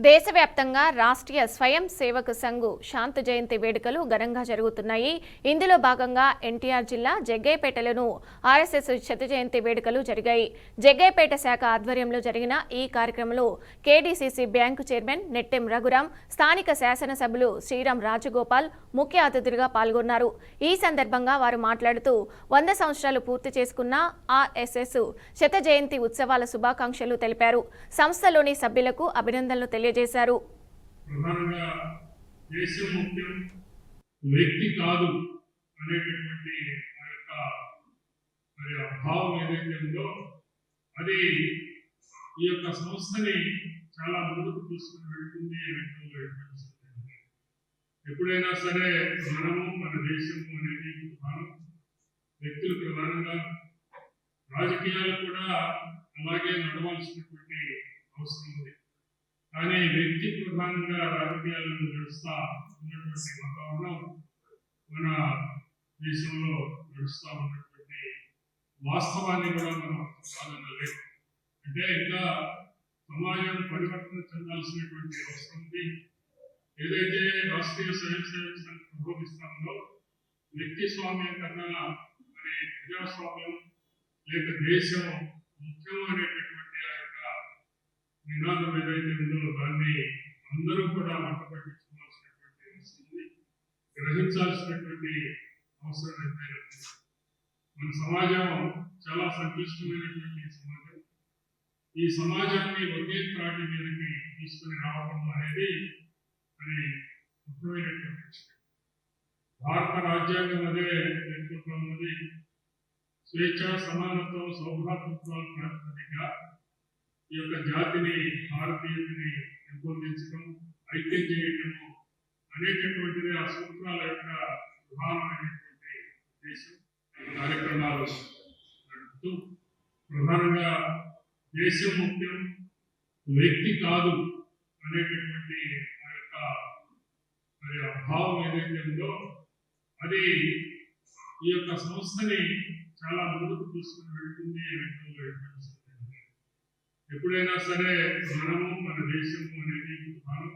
దేశవ్యాప్తంగా రాష్ట్రీయ స్వయం సేవక్ సంఘ్ శాంతి జయంతి వేడుకలు ఘనంగా జరుగుతున్నాయి. ఇందులో భాగంగా ఎన్టీఆర్ జిల్లా జగ్గయ్యపేటలోను ఆర్ఎస్ఎస్ శత జయంతి వేడుకలు జరిగాయి. జగ్గయ్యపేట శాఖ ఆధ్వర్యంలో జరిగిన ఈ కార్యక్రమంలో KDCC bank chairman Nettem Raghuram, స్థానిక శాసనసభ్యులు శ్రీరామ్ రాజగోపాల్ ముఖ్య అతిథులుగా పాల్గొన్నారు. ఈ సందర్భంగా వారు మాట్లాడుతూ 100 సంవత్సరాలు పూర్తి చేసుకున్న ఆర్ఎస్ఎస్ శత జయంతి ఉత్సవాల శుభాకాంక్షలు తెలిపారు. సంస్థలోని సభ్యులకు అభినందనలు తెలియజేశారు. ప్రధానంగా దేశం ముఖ్యం, వ్యక్తి కాదు అనేటటువంటి ఆ యొక్క భావం ఏదైతే ఉందో అది ఈ యొక్క సంస్థని చాలా ముందుకు తీసుకుని వెళ్తుంది అనేటువంటి ఎప్పుడైనా సరే మనము మన దేశము అనేది ప్రధానం, వ్యక్తులు ప్రధానంగా, రాజకీయాలు కూడా అలాగే నడవాల్సినటువంటి అవసరం ఉంది. కానీ వ్యక్తి ప్రధానంగా రాజకీయాలను నడుస్తూ ఉన్నటువంటి వాతావరణం మన దేశంలో నడుస్తూ ఉన్నటువంటి వాస్తవాన్ని కూడా మనం కాదనలేదు. అంటే ఇంకా సమాజం పరివర్తన చెందాల్సినటువంటి అవసరం ఉంది. ఏదైతే రాష్ట్రీయ స్వయం సేవక్ సంఘ్ ప్రబోధిస్తుందో వ్యక్తి స్వామ్యం కన్నా మరి ప్రజాస్వామ్యం లేక దేశం ముఖ్యం అనేటటువంటి ఆ యొక్క నినాదం ఏదైతే ఉందో దాన్ని అందరూ కూడా పట్టించుకోవాల్సినటువంటి అవసరం ఉంది, గ్రహించాల్సినటువంటి అవసరం ఎంతైనా ఉంది. మన సమాజం చాలా సంక్లిష్టమైనటువంటి సమాజం. ఈ సమాజాన్ని ఒకే త్రాటి మీదకి తీసుకుని రావడం అనేది మరి ముఖ్యమైనటువంటి విషయం. భారత రాజ్యాంగం అదే పేర్కొంటున్నది, స్వేచ్ఛ, సమానత్వం, సౌభ్రాతృత్వాల ప్రాతిపదికగా ఈ యొక్క జాతిని, భారతీయతని పెంపొందించడం, ఐక్యం చేయటము అనేటటువంటిది ఆ సూత్రాల యొక్క ప్రధానమైనటువంటి ఉద్దేశం. కార్యక్రమాలు నడుపుతూ ప్రధానంగా దేశం ముఖ్యం, వ్యక్తి కాదు అనేటటువంటి ఆ యొక్క భావం ఏదైతే ఉందో అది ఈ యొక్క సంస్థని చాలా ముందుకు తీసుకుని వెళ్తుంది అనేటువంటి ఎప్పుడైనా సరే మనము మన దేశము అనేది ప్రధానం,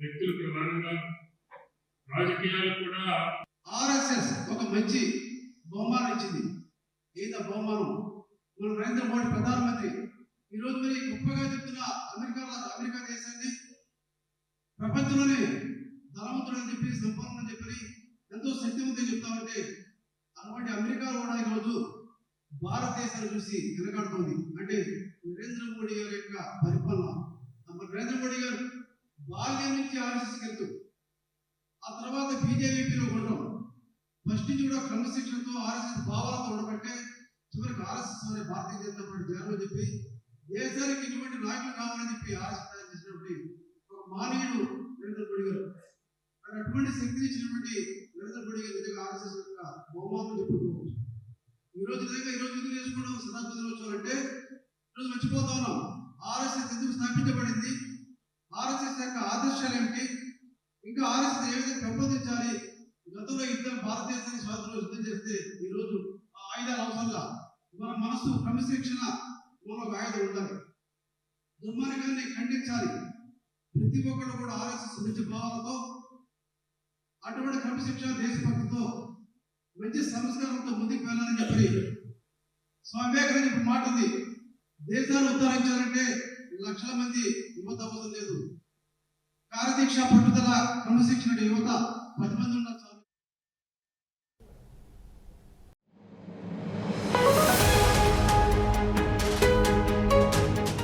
వ్యక్తులు ప్రధానంగా, రాజకీయాలు కూడా. ఆర్ఎస్ఎస్ ఒక మంచి బహుమానం ఇచ్చింది. ఈత బహుమానం మన నరేంద్ర మోడీ ప్రధానమంత్రి ఈరోజు మరి గొప్పగా చెప్తున్న అమెరికా దేశాన్ని ప్రపంచంలోనే ధనవంతుడని చెప్పి, సంపన్నుడని చెప్పి, ఎంతో శక్తివంతం చెప్తా ఉంటే అలాంటి అమెరికా కూడా ఈరోజు భారతదేశాన్ని చూసి వెనకాడుతోంది. అంటే నరేంద్ర మోడీ గారి యొక్క పరిపాలన. నరేంద్ర మోడీ గారు బాల్యం నుంచి ఆర్ఎస్ఎస్కి వెళ్తూ ఆ తర్వాత బీజేపీలో ఉండడం, ఫస్ట్ నుంచి కూడా క్రమశిక్షణతో ఆర్ఎస్ఎస్ భావాలతో ఉండబట్టే చివరికి ఆర్ఎస్ఎస్ అనే భారతీయ జనతా పార్టీ జగన్ చెప్పి దేశానికి ఇటువంటి నాయకులు కావాలని చెప్పి ఆర్ఎస్ఎస్ తయారు చేసినటువంటి ఒక మానవుడు నరేంద్ర మోడీ గారు. అటువంటి శక్తిని ఇచ్చినటువంటి నరేంద్ర మోడీ గారు నిజంగా ఆర్ఎస్ఎస్ యొక్క బహుమానం చెప్పుకోవచ్చు. ఈరోజు నిజంగా ఈరోజు ఎందుకు చేసుకోవడం శతాబ్ది దినోత్సవం అంటే ఈరోజు మర్చిపోతా ఉన్నాం ఆర్ఎస్ఎస్ ఎందుకు స్థాపించబడింది, ఆర్ఎస్ఎస్ యొక్క ఆదర్శాలు ఏమిటి, ఇంకా ఆర్ఎస్ఎస్ ఏ విధంగా పెంపొందించాలి. గతంలో యుద్ధం భారతదేశానికి స్వాతంత్రం యుద్ధం చేస్తే ఈరోజు ఆ ఆయుధాలు అవసరంగా మన మనసు క్రమశిక్షణ మన ఒక ఆయుధం ఉండాలి. దుర్మార్గాన్ని ఖండించాలి. ప్రతి ఒక్కరు కూడా ఆర్ఎస్ఎస్ మంచి భావాలతో, అటువంటి క్రమశిక్షణ, దేశభక్తితో, మంచి సంస్కారంతో ముందుకు వెళ్ళాలని చెప్పి స్వామి వివేకానంద చెప్పిన మాట ఉంది. దేశాన్ని ఉద్ధరించాలంటే లక్షల మంది యువత అవసరం లేదు, కార్యదీక్ష, పట్టుదల, క్రమశిక్షణ యువత